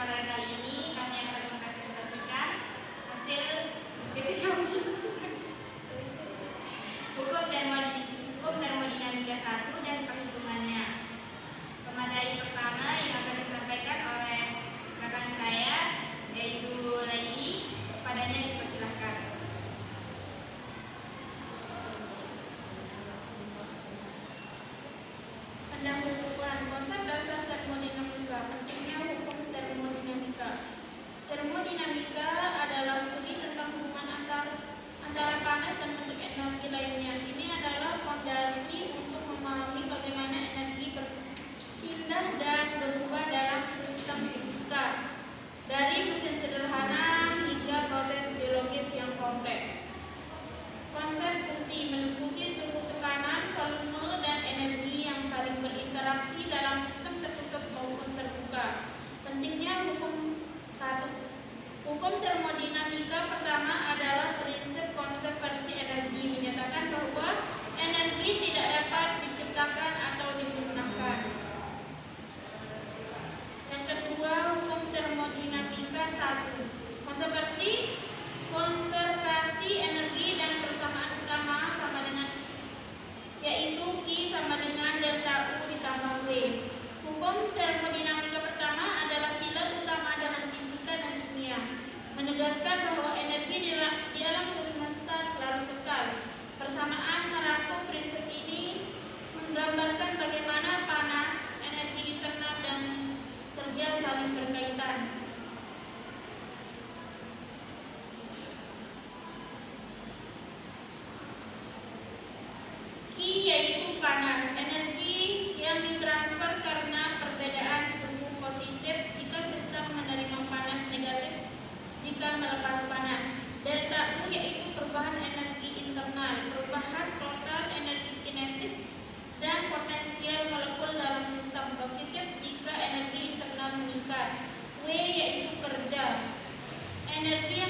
kesempatan kali ini kami akan mempresentasikan hasil PPT kami. Hukum termodinamika 1 dan perhitungannya. Pemateri pertama yang akan disampaikan oleh rekan saya yaitu Laili. Kepadanya dipersilahkan. Pendahuluan konsep dasar termodinamika. Pentingnya hukum termodinamika. Termodinamika adalah studi tentang hubungan antara panas dan bentuk energi lainnya. Ini adalah fondasi untuk memahami bagaimana energi berpindah dan berubah dalam sistem fisika, dari mesin sederhana hingga proses biologis yang kompleks. Konsep kunci meliputi suhu, tekanan, volume, dan energi yang saling berinteraksi dalam sistem tertutup maupun terbuka. Pentingnya hukum 1. Hukum termodinamika pertama adalah prinsip konservasi energi, menyatakan bahwa energi tidak dapat diciptakan atau dimusnahkan. Yang kedua, hukum termodinamika 1. Konservasi energi dan persamaan utama sama dengan, yaitu Q sama dengan delta U ditambah W. Hukum termodinamika pertama adalah pilar utama dalam fisika dan kimia, menegaskan bahwa energi di alam semesta selalu kekal. Persamaan merangkum prinsip ini menggambarkan bagaimana panas, energi internal, dan kerja saling berkaitan. Q yaitu panas, energi yang ditransfer karena perbedaan suhu positif jika sistem menerima panas, negatif jika melepas panas. Delta U yaitu perubahan energi internal, perubahan total energi kinetik dan potensial molekul dalam sistem, positif jika energi internal meningkat. W yaitu kerja, energi